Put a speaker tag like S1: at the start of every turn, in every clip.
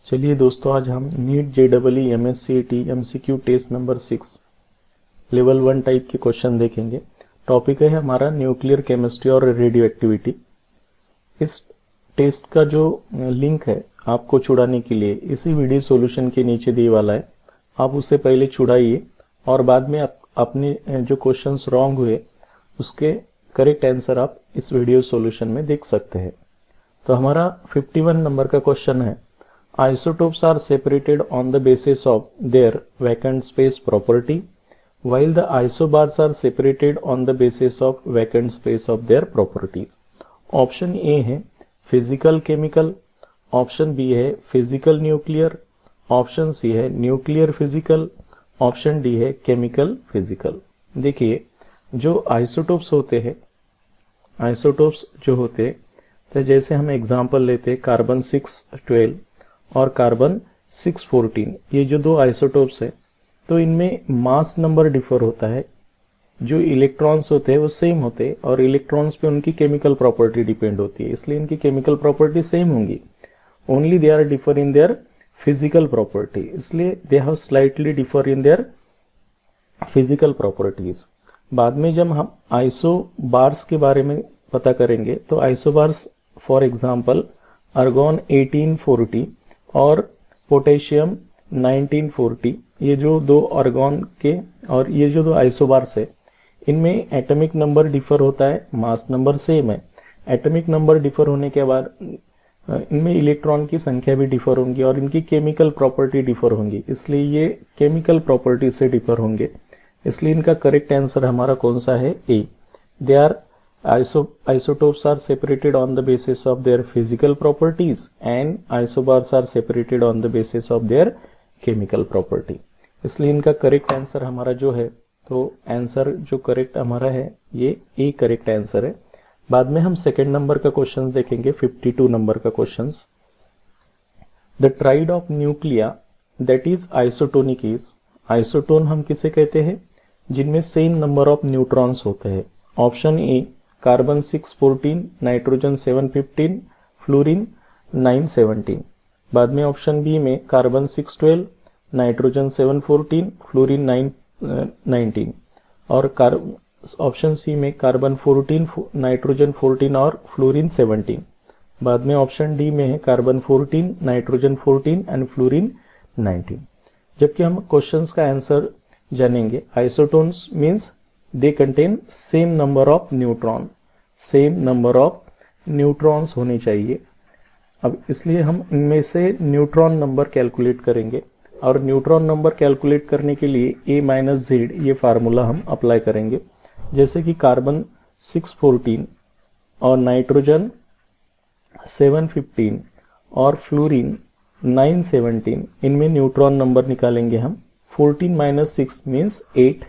S1: चलिए दोस्तों, आज हम NEET JEE MSCT MCQ test number 6 level 1 type के क्वेश्चन देखेंगे। टॉपिक है हमारा न्यूक्लियर केमिस्ट्री और रेडियो एक्टिविटी। इस टेस्ट का जो लिंक है आपको छुड़ाने के लिए इसी वीडियो सॉल्यूशन के नीचे दिए वाला है। आप उससे पहले छुड़ाइए और बाद में अपने जो क्वेश्चंस रॉन्ग हुए उसके करेक्ट आंसर आप इस वीडियो सॉल्यूशन में देख सकते हैं। तो हमारा 51 नंबर का क्वेश्चन है, isotopes are separated on the basis of their vacant space property while the isobars are separated on the basis of vacant space of their properties. Option A है physical chemical, option B है physical nuclear, option C है nuclear physical, option D है chemical physical. देखिए, जो isotopes होते हैं, isotopes जो होते हैं, तो जैसे हम एग्जांपल लेते हैं कार्बन 612 और कार्बन 614, ये जो दो आइसोटोप्स है तो इनमें मास नंबर डिफर होता है। जो इलेक्ट्रॉन्स होते हैं वो सेम होते हैं और इलेक्ट्रॉन्स पे उनकी केमिकल प्रॉपर्टी डिपेंड होती है, इसलिए इनकी केमिकल प्रॉपर्टी सेम होंगी। Only they are differ in their physical property, इसलिए they have slightly differ in their physical properties. बाद में जब हम आइसोबार्स के बारे में पता करेंगे तो आइसोबार्स फॉर एग्जांपल आर्गॉन 1840 और पोटेशियम 1940, ये जो दो आर्गॉन के और ये जो दो आइसोबार्स है इनमें एटॉमिक नंबर डिफर होता है, मास नंबर सेम है। एटॉमिक नंबर डिफर होने के बाद इनमें इलेक्ट्रॉन की संख्या भी डिफर होंगी और इनकी केमिकल प्रॉपर्टी डिफर होंगी, इसलिए ये केमिकल प्रॉपर्टी से डिफर होंगे। इसलिए इनका करेक्ट आंसर हमारा कौन सा है? A. They are isotopes are separated on the basis of their physical properties and isobars are separated on the basis of their chemical property. इसलिए इनका करेक्ट आंसर हमारा जो है, तो आंसर जो करेक्ट हमारा है ये ए करेक्ट आंसर है। बाद में हम सेकेंड नंबर का क्वेश्चन देखेंगे, 52 नंबर का question. The triad of nuclei that is isotonic is, isotone हम किसे कहते हैं? जिनमें सेम नंबर ऑफ न्यूट्रॉन्स होते हैं। Option A carbon 614, nitrogen 715, fluorine 917। बाद में ऑप्शन बी में कार्बन 612, नाइट्रोजन 714, फ्लोरीन 919 और ऑप्शन सी में कार्बन 14, नाइट्रोजन 14 और फ्लोरीन 17। बाद में ऑप्शन डी में है कार्बन 14, नाइट्रोजन 14 एंड फ्लोरीन 19। जबकि हम क्वेश्चंस का आंसर जानेंगे, isotones means they contain same number of neutron, same number of neutrons होने चाहिए। अब इसलिए हम इनमें से न्यूट्रॉन नंबर कैलकुलेट करेंगे और न्यूट्रॉन नंबर कैलकुलेट करने के लिए A माइनस जेड ये फार्मूला हम अप्लाई करेंगे। जैसे कि कार्बन 614 और नाइट्रोजन 715 और फ्लोरीन 917, इनमें न्यूट्रॉन नंबर निकालेंगे हम। 14 माइनस 6 मीन्स 8,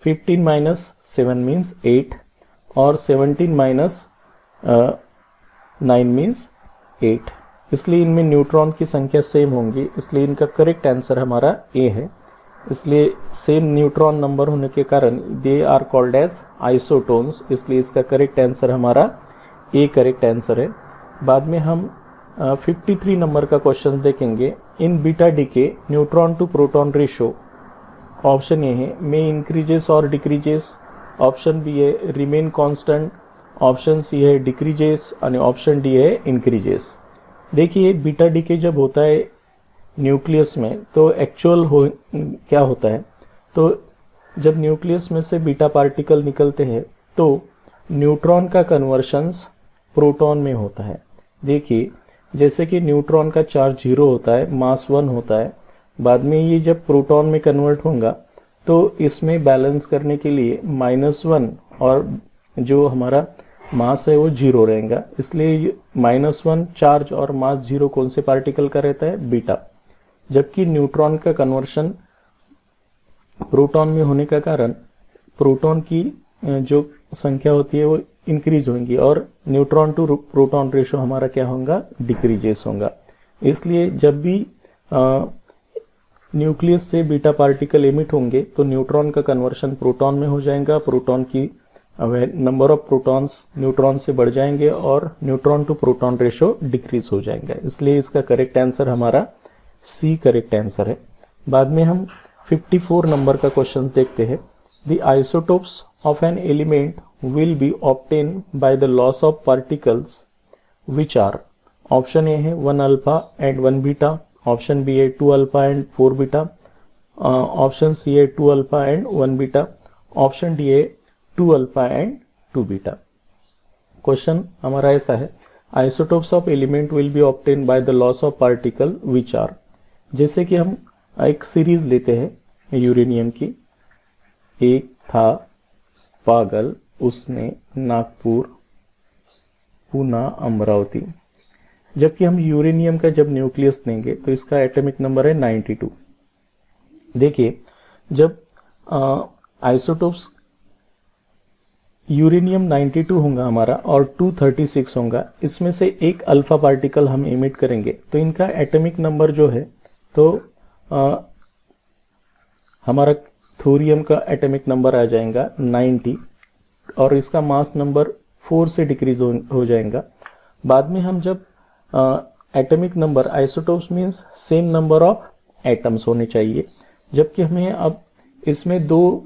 S1: 15 माइनस 7 मीन्स 8 और 17 माइनस 9 मीन्स 8। इसलिए इनमें न्यूट्रॉन की संख्या सेम होंगी, इसलिए इनका करेक्ट आंसर हमारा ए है। इसलिए सेम न्यूट्रॉन नंबर होने के कारण they are called as isotones, इसलिए इसका करेक्ट आंसर हमारा ए करेक्ट आंसर है। बाद में हम 53 नंबर का क्वेश्चन देखेंगे। In beta decay neutron to proton ratio, option A है मे इंक्रीजेस और डिक्रीजेस, ऑप्शन बी है रिमेन कांस्टेंट, ऑप्शन सी है डिक्रीजेस और ऑप्शन डी है इंक्रीजेस। देखिए, बीटा डीके जब होता है न्यूक्लियस में तो एक्चुअल क्या होता है, तो जब न्यूक्लियस में से बीटा पार्टिकल निकलते हैं तो न्यूट्रॉन का कन्वर्शंस प्रोटॉन में होता है। देखिए, जैसे कि न्यूट्रॉन का चार्ज 0 होता है, मास 1 होता है, बाद में ये जब प्रोटॉन में कन्वर्ट होगा तो इसमें बैलेंस करने के लिए -1 और जो हमारा मास है वो 0 रहेगा, इसलिए -1 चार्ज और मास 0 कौन से पार्टिकल का रहता है? बीटा। जबकि न्यूट्रॉन का कन्वर्शन प्रोटॉन में होने का कारण प्रोटॉन की जो संख्या होती है वो इंक्रीज होंगी और न्यूट्रॉन टू प्रोटॉन रेशो हमारा क्या होगा? डिक्रीजेस होगा। इसलिए जब भी न्यूक्लियस से बीटा पार्टिकल एमिट होंगे तो न्यूट्रॉन का कन्वर्शन प्रोटॉन में हो जाएगा, प्रोटॉन की नंबर ऑफ प्रोटॉन्स न्यूट्रॉन से बढ़ जाएंगे और neutron to proton ratio decrease हो जाएंगे, इसलिए इसका करेक्ट आंसर हमारा सी करेक्ट आंसर है। बाद में हम 54 नंबर का क्वेश्चन देखते हैं। The isotopes of an element will be obtain by the loss of particles which are, option A है 1 alpha and 1 beta, option B है 2 alpha and 4 beta, option C है 2 alpha and 1 beta, option D है 2 alpha and 2 beta. Question हमारा ऐसा है, isotopes of element will be obtain by the loss of particle which are. जैसे कि हम एक सीरीज लेते हैं यूरेनियम की, एक था पागल, उसने नागपुर, पूना, अमरावती। जबकि हम यूरेनियम का जब न्यूक्लियस लेंगे तो इसका एटॉमिक नंबर है 92। देखिए, जब आइसोटोप्स यूरेनियम 92 होगा हमारा और 236 होगा, इसमें से एक अल्फा पार्टिकल हम इमिट करेंगे तो इनका एटॉमिक नंबर जो है तो हमारा थोरियम का एटॉमिक नंबर आ जाएगा 90 और इसका मास नंबर 4 से डिक्रीज हो जाएगा। बाद में हम जब atomic number, isotopes means same number of atoms होने चाहिए, जबकि हमें अब इसमें 2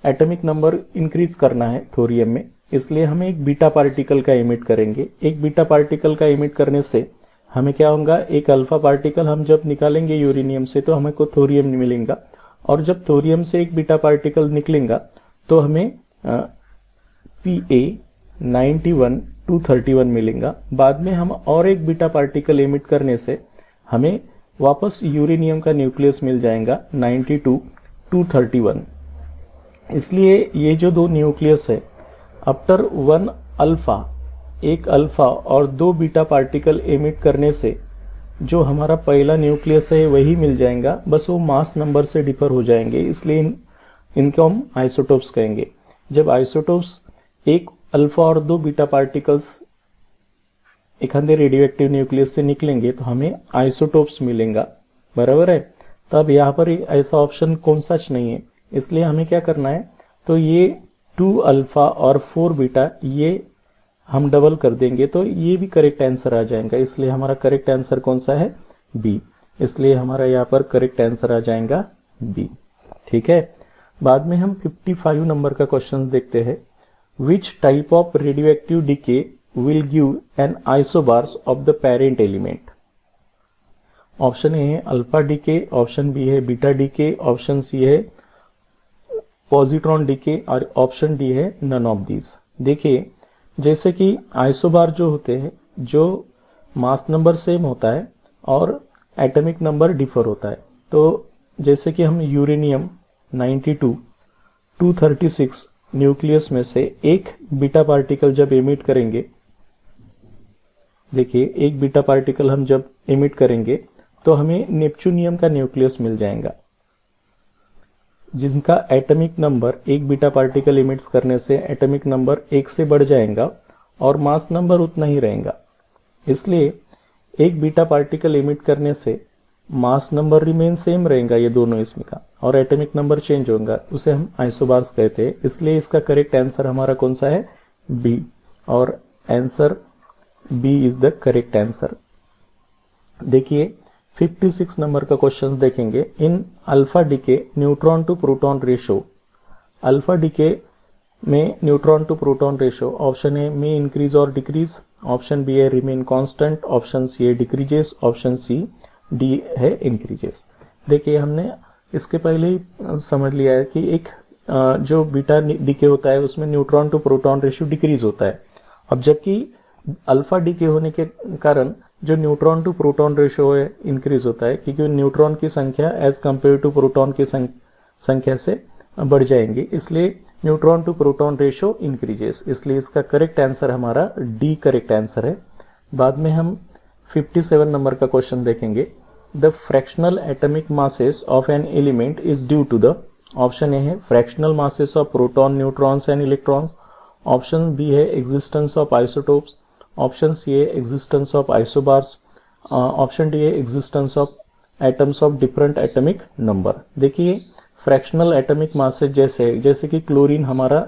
S1: एटॉमिक नंबर इंक्रीज करना है थोरियम में, इसलिए हम एक बीटा पार्टिकल का इमिट करेंगे। एक बीटा पार्टिकल का इमिट करने से हमें क्या होगा, एक अल्फा पार्टिकल हम जब निकालेंगे यूरेनियम से तो हमें को थोरियम मिलेगा, और जब थोरियम से एक बीटा पार्टिकल निकलेगा तो हमें Pa91,231 मिलेगा। बाद में हम और एक बीटा पार्टिकल इमिट करने से हमें वापस यूरेनियम का न्यूक्लियस मिल जाएगा 92,231। इसलिए ये जो 2 न्यूक्लियस है, आफ्टर 1 अल्फा, एक अल्फा और 2 बीटा पार्टिकल इमिट करने से जो हमारा पहला न्यूक्लियस है वही मिल जाएगा, बस वो मास नंबर से डिफर हो जाएंगे, इसलिए इनको हम आइसोटोप्स कहेंगे। जब आइसोटोप्स एक अल्फा और 2 बीटा पार्टिकल्स एखादे रेडियोएक्टिव न्यूक्लियस से निकलेंगे तो हमें आइसोटोप्स मिलेगा, बराबर है। तब यहाँ पर ऐसा ऑप्शन कौन सा नहीं है, इसलिए हमें क्या करना है, तो ये 2 अल्फा और 4 बीटा ये हम डबल कर देंगे तो ये भी करेक्ट आंसर आ जाएगा, इसलिए हमारा करेक्ट आंसर कौन सा है, बी। इसलिए हमारा यहाँ पर करेक्ट आंसर आ जाएगा बी, ठीक है। बाद में हम 55 नंबर का क्वेश्चन देखते हैं। Which type of radioactive decay will give an isobars of the parent element. Option A है अल्फा डीके, ऑप्शन बी है बीटा डीके, ऑप्शन सी है पॉजिट्रॉन डीके और ऑप्शन डी है नन ऑफ दीज। देखिए, जैसे कि आइसोबार जो होते हैं, जो मास नंबर सेम होता है और एटॉमिक नंबर डिफर होता है, तो जैसे कि हम यूरेनियम 92, 236 न्यूक्लियस में से एक बीटा पार्टिकल जब इमिट करेंगे, देखिए एक बीटा पार्टिकल हम जब इमिट करेंगे तो हमें नेपच्यूनियम का न्यूक्लियस मिल जाएगा, जिनका एटॉमिक नंबर एक बीटा पार्टिकल इमिट्स करने से एटॉमिक नंबर 1 से बढ़ जाएगा और मास नंबर उतना ही रहेगा। इसलिए एक बीटा पार्टिकल इमिट करने से मास नंबर रिमेन सेम रहेगा ये दोनों इसमें का, और एटॉमिक नंबर चेंज होगा, उसे हम आइसोबार्स कहते हैं। इसलिए इसका करेक्ट आंसर हमारा कौन सा है, बी, और answer B is the correct answer. देखिए 56 नंबर का क्वेश्चन देखेंगे। In alpha decay neutron to proton ratio, alpha decay में neutron to proton ratio, option A में इंक्रीज और डिक्रीज, ऑप्शन बी है रिमेन कांस्टेंट, ऑप्शन सी है डिक्रीजेस, ऑप्शन सी डी है इंक्रीजेस। देखिए, हमने इसके पहले ही समझ लिया है कि एक जो बीटा डीके होता है उसमें neutron to proton ratio decrease होता है। अब जबकि अल्फा डीके होने के कारण जो न्यूट्रॉन टू प्रोटॉन रेशियो है इंक्रीज होता है, क्योंकि न्यूट्रॉन की संख्या एज कंपेयर टू प्रोटॉन की संख्या से बढ़ जाएंगी, इसलिए neutron to proton ratio increases. इसलिए इसका करेक्ट आंसर हमारा डी करेक्ट आंसर है। बाद में हम 57 नंबर का क्वेश्चन देखेंगे। The fractional atomic masses of an element is due to the, option A है fractional masses of proton, neutrons and electrons, option B है existence of isotopes, option C है existence of isobars, option D है existence of atoms of different atomic number. देखिए, fractional atomic masses जैसे कि chlorine हमारा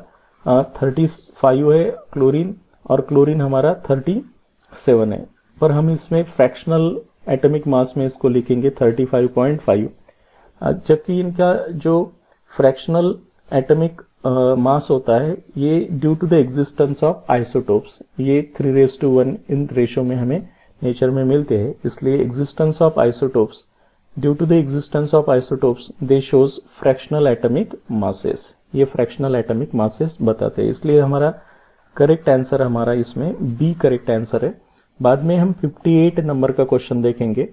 S1: 35 है chlorine और chlorine हमारा 37 है, पर हम इसमें फ्रैक्शनल एटॉमिक मास में इसको लिखेंगे 35.5, जबकि इनका जो फ्रैक्शनल एटॉमिक मास होता है ये due to the existence of isotopes, ये 3:1 इन रेशो में हमें नेचर में मिलते हैं, इसलिए existence of isotopes, due to the existence of isotopes they shows fractional atomic masses, ये फ्रैक्शनल एटॉमिक मासेस बताते हैं, इसलिए हमारा करेक्ट आंसर हमारा इसमें बी करेक्ट आंसर है। बाद में हम 58 नंबर का क्वेश्चन देखेंगे।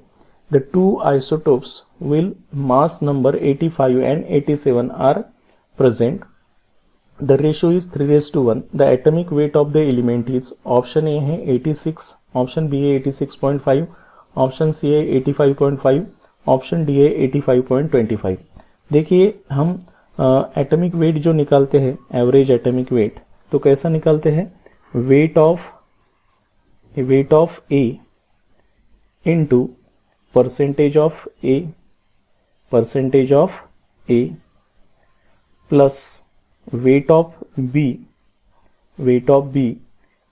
S1: The two isotopes will mass number 85 and 87 are present, the ratio is 3:1, the atomic weight of the element is, option A है 86, ऑप्शन बी है 86.5, ऑप्शन सी है 85.5, ऑप्शन डी है 85.25। देखिए हम एटॉमिक वेट जो निकालते हैं, एवरेज एटॉमिक वेट, तो कैसा निकालते हैं, weight of A into percentage of A plus weight of B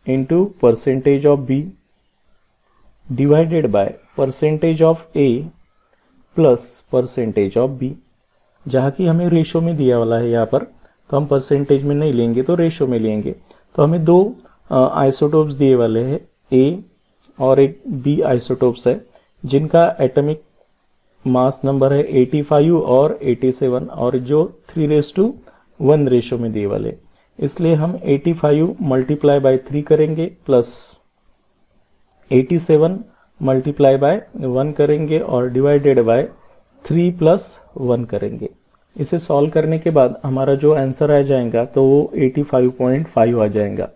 S1: into percentage of B divided by percentage of A plus percentage of B. जहाँ की हमें रेशो में दिया वाला है यहाँ पर, तो हम परसेंटेज में नहीं लेंगे तो रेशो में लेंगे। तो हमें दो आइसोटोप्स दिए वाले हैं, ए और एक बी आइसोटोप्स है, जिनका एटॉमिक मास नंबर है 85 और 87 और जो 3:1 रेशो में दिए वाले, इसलिए हम 85 मल्टीप्लाई बाय 3 करेंगे प्लस 87 मल्टीप्लाई बाय 1 करेंगे और डिवाइडेड बाय 3 + 1 करेंगे। इसे सॉल्व करने के बाद हमारा जो आंसर आ जाएगा तो वो 85.5 आ जाएगा,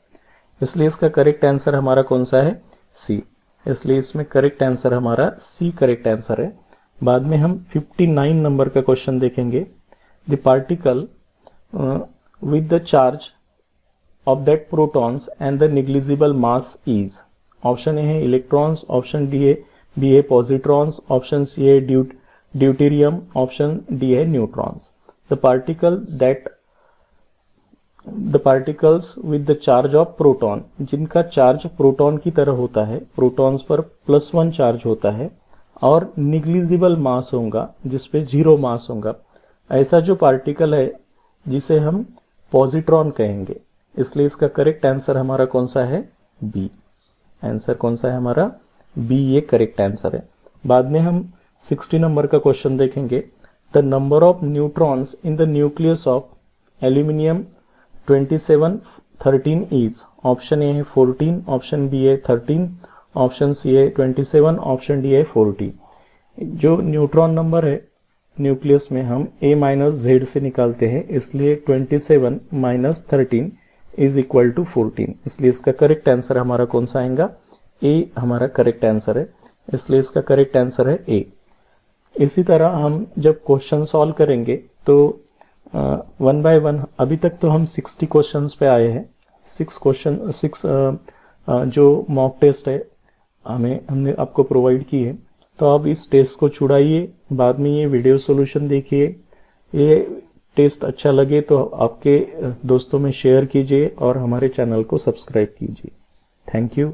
S1: इसलिए इसका करेक्ट आंसर हमारा कौन सा है, सी, इसलिए इसमें करेक्ट आंसर हमारा सी करेक्ट आंसर है। बाद में हम 59 नंबर का क्वेश्चन देखेंगे। The particle with the charge of that protons and the negligible mass is, option A है इलेक्ट्रॉन्स, ऑप्शन बी है पॉजिट्रॉन्स, ऑप्शन सी है ड्यूटेरियम, ऑप्शन डी है neutrons. The particles with the charge of proton, जिनका charge proton की तरह होता है, protons पर +1 चार्ज होता है और निग्लिजिबल मास होगा जिसपे 0 मास होगा, ऐसा जो पार्टिकल है जिसे हम पॉजिट्रॉन कहेंगे, इसलिए इसका करेक्ट आंसर हमारा कौन सा है, बी। आंसर कौन सा है हमारा, बी, ये करेक्ट आंसर है। बाद में हम 60 नंबर का क्वेश्चन देखेंगे। The number of neutrons in the nucleus of aluminium 2713 is, option A है 14, ऑप्शन बी है 13, ऑप्शन सी है 27, ऑप्शन डी है 40। जो न्यूट्रॉन नंबर है न्यूक्लियस में हम a - z से निकालते हैं, इसलिए 27 - 13 इज इक्वल टू 14, इसलिए इसका करेक्ट आंसर हमारा कौन सा आएगा, ए हमारा करेक्ट आंसर है, इसलिए इसका करेक्ट आंसर है ए। इसी तरह हम जब क्वेश्चन सॉल्व करेंगे तो 1 बाय 1, अभी तक तो हम 60 क्वेश्चंस पे आए हैं। 6 जो मॉक टेस्ट है हमने आपको प्रोवाइड की है, तो आप इस टेस्ट को छुड़ाइए, बाद में ये वीडियो सॉल्यूशन देखिए। ये टेस्ट अच्छा लगे तो आपके दोस्तों में शेयर कीजिए और हमारे चैनल को सब्सक्राइब कीजिए। Thank you.